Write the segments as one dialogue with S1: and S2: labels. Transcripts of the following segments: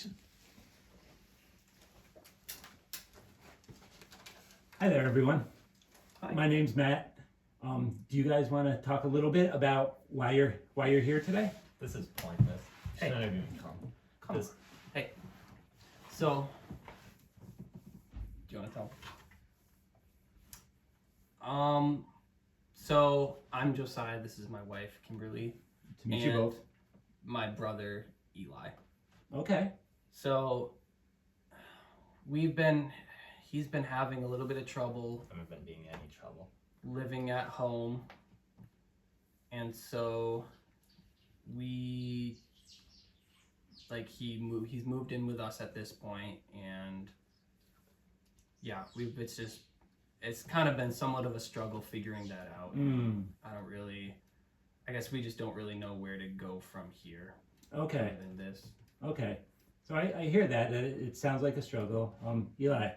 S1: action.
S2: Hi there, everyone.
S1: Hi.
S2: My name's Matt. Do you guys want to talk a little bit about why you're here today?
S3: This is pointless.
S1: Hey.
S3: Shouldn't have even come.
S1: Come
S3: This-
S1: on. Hey. So, do you want to tell? So I'm Josiah. This is my wife, Kimberly.
S2: To meet you
S1: And
S2: both.
S1: my brother, Eli.
S2: Okay.
S1: So he's been having a little bit of trouble
S3: I haven't been being in any trouble.
S1: living at home, and so he's moved in with us at this point, and yeah, it's kind of been somewhat of a struggle figuring that out. I guess we just don't really know where to go from here.
S2: Okay.
S1: Other than this.
S2: Okay. So I hear that it sounds like a struggle. Eli,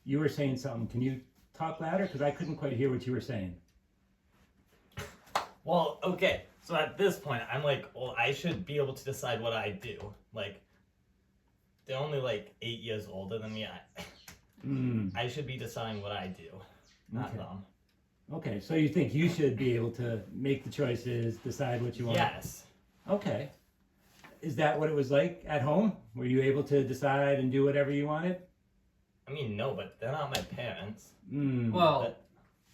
S2: you were saying something. Can you talk louder? Because I couldn't quite hear what you were saying.
S3: Well, okay. So at this point, I'm like, well, I should be able to decide what I do. Like, they're only like 8 years older than me. I should be deciding what I do, not
S2: Okay.
S3: them.
S2: Okay. So you think you should be able to make the choices, decide what you want?
S3: Yes.
S2: Okay. Is that what it was like at home? Were you able to decide and do whatever you wanted?
S3: I mean, no, but they're not my parents.
S1: Well,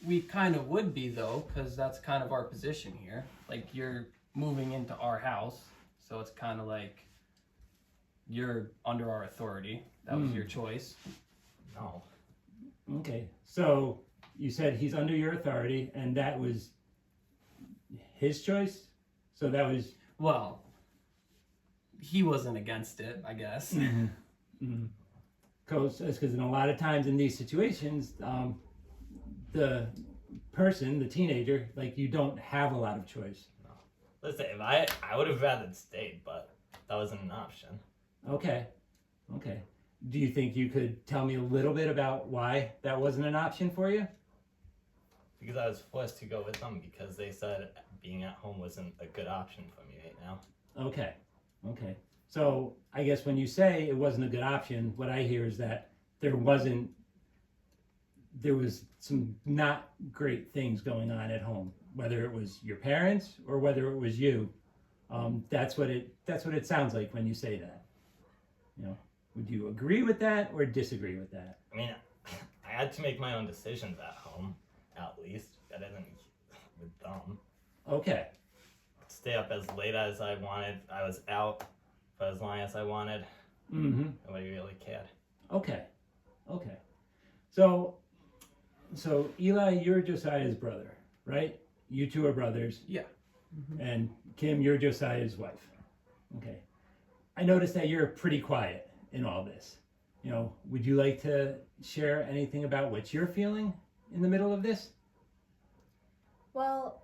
S1: we kind of would be though, because that's kind of our position here. Like, you're moving into our house, so it's kind of like you're under our authority. That was your choice.
S3: No.
S2: Okay. So you said he's under your authority, and that was his choice? So that was...
S1: Well, he wasn't against it, I guess.
S2: Because in a lot of times in these situations, the person, the teenager, like, you don't have a lot of choice.
S3: Listen, if I would have rather stayed, but that wasn't an option.
S2: Okay. Do you think you could tell me a little bit about why that wasn't an option for you?
S3: Because I was forced to go with them because they said being at home wasn't a good option for me right now.
S2: Okay. So I guess when you say it wasn't a good option, what I hear is that there was some not great things going on at home, whether it was your parents or whether it was you. That's what it sounds like when you say that. You know, would you agree with that or disagree with that?
S3: I mean, I had to make my own decisions at home, at least, better than with them.
S2: Okay.
S3: Stay up as late as I wanted. I was out for as long as I wanted. Nobody really cared.
S2: Okay. So Eli, you're Josiah's brother, right? You two are brothers.
S1: Yeah.
S2: And Kim, you're Josiah's wife. Okay. I noticed that you're pretty quiet in all this. You know, would you like to share anything about what you're feeling in the middle of this?
S4: Well,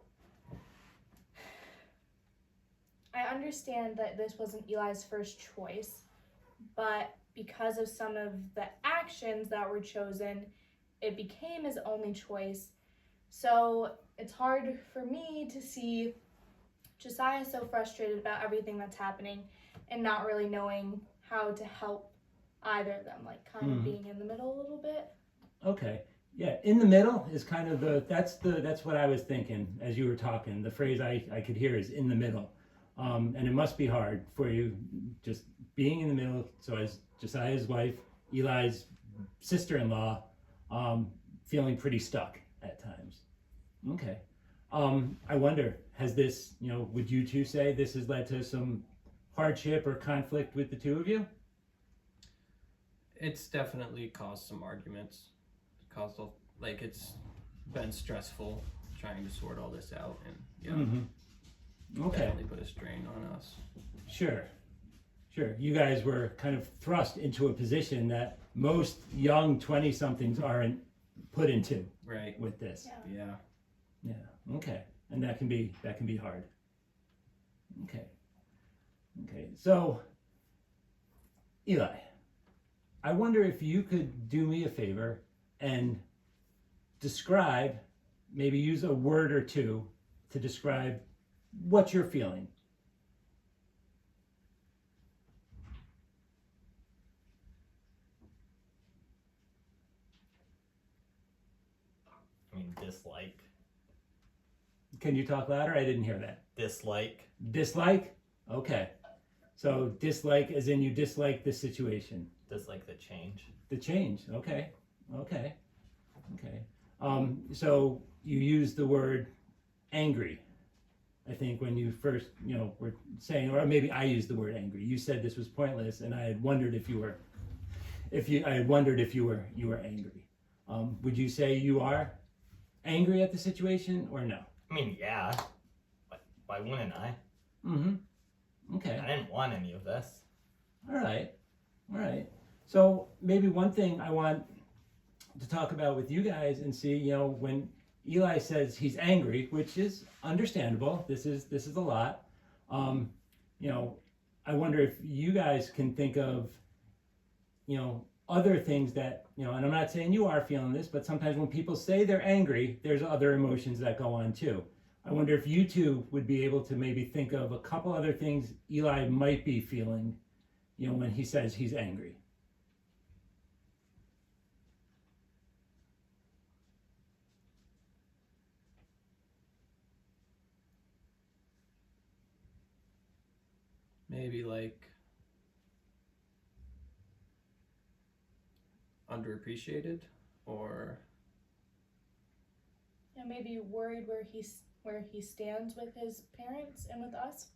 S4: I understand that this wasn't Eli's first choice, but because of some of the actions that were chosen, it became his only choice. So it's hard for me to see Josiah so frustrated about everything that's happening and not really knowing how to help either of them, like kind of being in the middle a little bit.
S2: Okay. Yeah, in the middle is kind of that's what I was thinking as you were talking. The phrase I could hear is in the middle. And it must be hard for you just being in the middle. So as Josiah's wife, Eli's sister-in-law, feeling pretty stuck at times. Okay. I wonder, has this, would you two say this has led to some hardship or conflict with the two of you?
S1: It's definitely caused some arguments. It's been stressful trying to sort all this out, and yeah,
S2: Okay.
S1: definitely put a strain on us.
S2: Sure. You guys were kind of thrust into a position that most young 20-somethings aren't put into
S1: Right.
S2: with this.
S1: Yeah.
S2: Yeah. Okay. And that can be hard. Okay. So, Eli, I wonder if you could do me a favor and describe, maybe use a word or two to describe what you're feeling.
S3: I mean, dislike.
S2: Can you talk louder? I didn't hear that.
S3: Dislike.
S2: Dislike? Okay. So dislike as in you dislike the situation.
S3: Dislike the change.
S2: The change. Okay. Okay. Okay. So you use the word angry. I think when you first, were saying, or maybe I used the word angry. You said this was pointless, and I had wondered if you were angry. Would you say you are angry at the situation or no?
S3: I mean, yeah. Why wouldn't I?
S2: Mm-hmm. Okay.
S3: I didn't want any of this.
S2: All right. All right. So maybe one thing I want to talk about with you guys and see, when Eli says he's angry, which is understandable. This is a lot. I wonder if you guys can think of, other things that, and I'm not saying you are feeling this, but sometimes when people say they're angry, there's other emotions that go on too. I wonder if you two would be able to maybe think of a couple other things Eli might be feeling, when he says he's angry.
S1: Maybe like underappreciated, or
S4: Yeah, maybe worried where he stands with his parents and with us.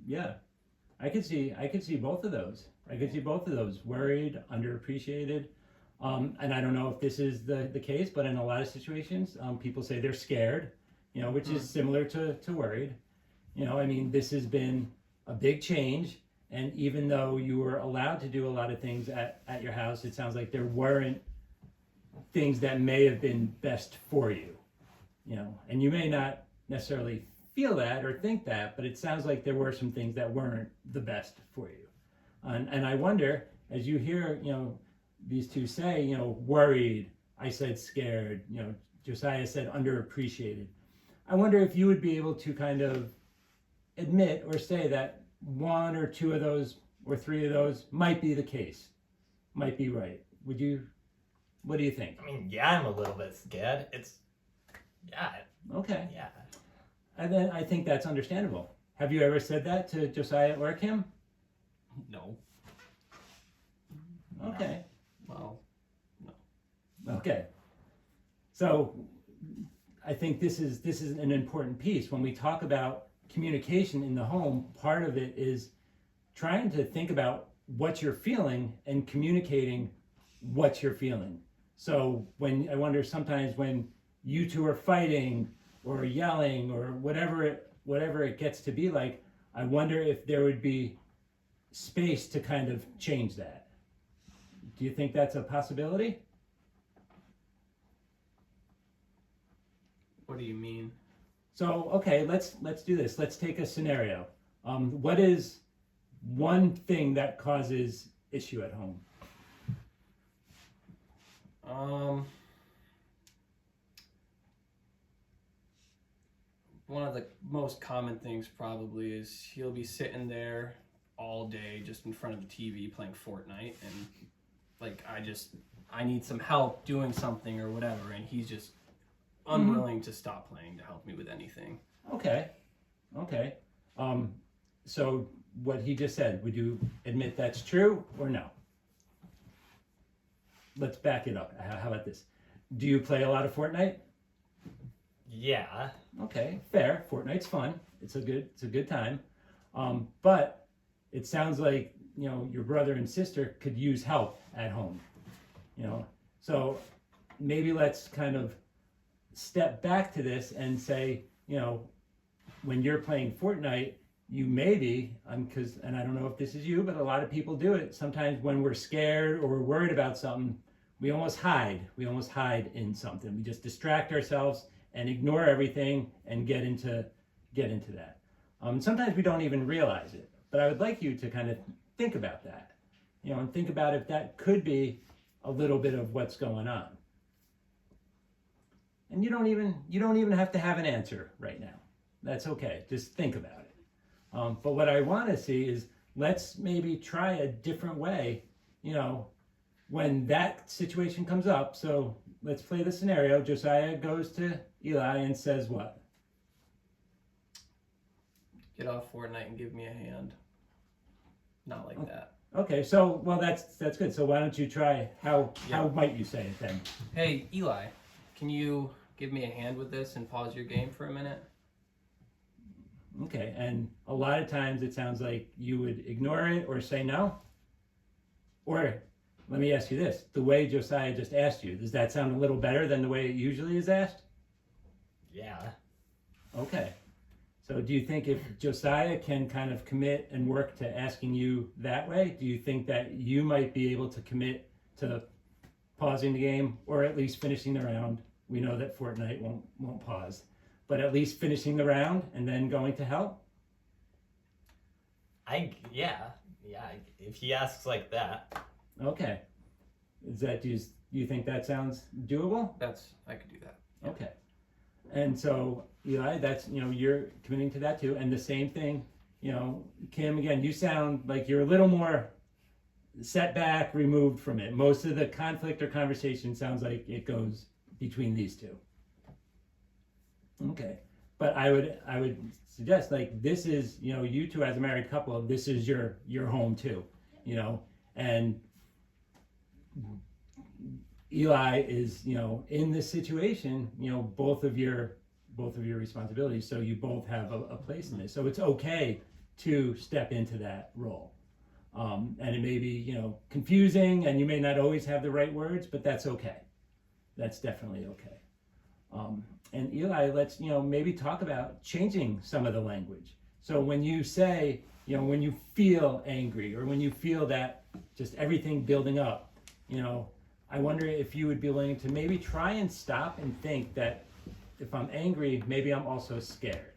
S2: Yeah. I could see both of those. I could see both of those. Worried, underappreciated. And I don't know if this is the case, but in a lot of situations, people say they're scared, which is similar to worried. This has been a big change. And even though you were allowed to do a lot of things at your house, it sounds like there weren't things that may have been best for you, and you may not necessarily feel that or think that, but it sounds like there were some things that weren't the best for you. And I wonder, as you hear, these two say, worried, I said scared, Josiah said underappreciated. I wonder if you would be able to kind of admit or say that one or two of those or three of those might be the case, might be right. What do you think?
S3: I mean, yeah, I'm a little bit scared.
S2: Okay.
S3: Yeah.
S2: And then I think that's understandable. Have you ever said that to Josiah or Kim?
S1: no.
S2: Okay.
S1: Well,
S2: Okay. So I think this is an important piece. When we talk about communication in the home, part of it is trying to think about what you're feeling and communicating what you're feeling. So I wonder sometimes when you two are fighting or yelling or whatever it gets to be like, I wonder if there would be space to kind of change that. Do you think that's a possibility?
S1: what do you mean?
S2: So, okay, let's do this. Let's take a scenario. What is one thing that causes issue at home?
S1: One of the most common things probably is he'll be sitting there all day just in front of the TV playing Fortnite, and like I need some help doing something or whatever, and he's just unwilling to stop playing to help me with anything.
S2: Okay. So what he just said, would you admit that's true or no? Let's back it up. How about this? Do you play a lot of Fortnite?
S3: Yeah.
S2: Okay, fair. Fortnite's fun. It's a good time. But it sounds like, your brother and sister could use help at home. So maybe let's kind of step back to this and say, when you're playing Fortnite, you maybe, and I don't know if this is you, but a lot of people do it. Sometimes when we're scared or we're worried about something, we almost hide. We almost hide in something. We just distract ourselves and ignore everything and get into that. Sometimes we don't even realize it. But I would like you to kind of think about that, and think about if that could be a little bit of what's going on. And you don't even have to have an answer right now. That's okay. Just think about it. But what I want to see is let's maybe try a different way. when that situation comes up, so let's play the scenario. Josiah goes to Eli and says what?
S1: Get off Fortnite and give me a hand. Not like that.
S2: Okay, so well that's good. So why don't you try how might you say it then?
S1: Hey, Eli, can you give me a hand with this and pause your game for a minute?
S2: Okay, and a lot of times it sounds like you would ignore it or say no. Or let me ask you this: the way Josiah just asked you, does that sound a little better than the way it usually is asked?
S3: Yeah.
S2: Okay. So do you think if Josiah can kind of commit and work to asking you that way, do you think that you might be able to commit to pausing the game or at least finishing the round? We know that Fortnite won't pause, but at least finishing the round and then going to help?
S3: If he asks like that.
S2: Okay. Do you think that sounds doable?
S1: I could do that.
S2: Okay. And so, Eli, that's, you're committing to that too. And the same thing, Kim, again, you sound like you're a little more set back, removed from it. Most of the conflict or conversation sounds like it goes between these two. Okay. But I would suggest, like, this is, you two as a married couple, this is your home too, and Eli is, in this situation, both of your responsibilities. So you both have a place in this. So it's okay to step into that role. And it may be, confusing, and you may not always have the right words, but that's okay. That's definitely okay. And Eli, let's, maybe talk about changing some of the language. So when you say, when you feel angry or when you feel that just everything building up, I wonder if you would be willing to maybe try and stop and think that if I'm angry, maybe I'm also scared.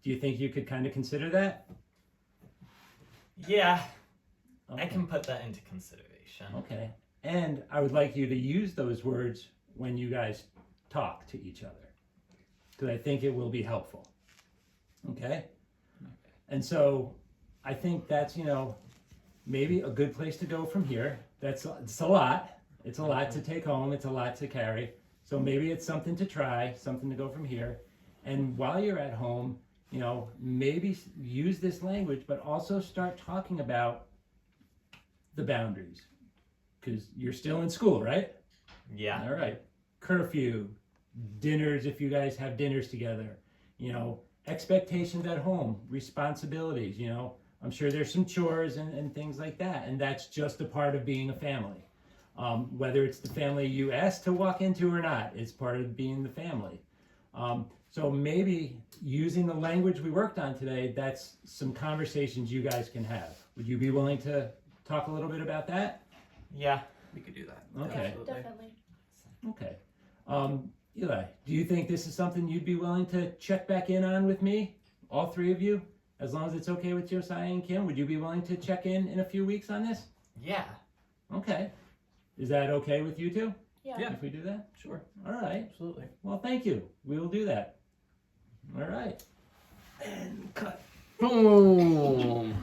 S2: Do you think you could kind of consider that?
S3: Yeah,
S2: Okay.
S3: I can put that into consideration.
S2: Okay. And I would like you to use those words when you guys talk to each other, because I think it will be helpful. Okay? And so I think that's, maybe a good place to go from here. It's a lot. It's a lot to take home. It's a lot to carry. So maybe it's something to try, something to go from here. And while you're at home, maybe use this language, but also start talking about the boundaries, because you're still in school, right?
S3: Yeah.
S2: All right. Curfew, dinners, if you guys have dinners together, expectations at home, responsibilities, I'm sure there's some chores and things like that. And that's just a part of being a family. Whether it's the family you asked to walk into or not, it's part of being the family. So maybe using the language we worked on today, that's some conversations you guys can have. Would you be willing to talk a little bit about that?
S3: Yeah.
S1: We could do that.
S2: Okay.
S1: Absolutely.
S4: Definitely.
S2: Okay. Eli, do you think this is something you'd be willing to check back in on with me? All three of you? As long as it's okay with Josiah and Kim, would you be willing to check in a few weeks on this?
S3: Yeah.
S2: Okay. Is that okay with you two?
S4: Yeah.
S2: If we do that?
S1: Sure.
S2: All right.
S1: Absolutely.
S2: Well, thank you. We will do that. All right. And cut.
S1: Boom.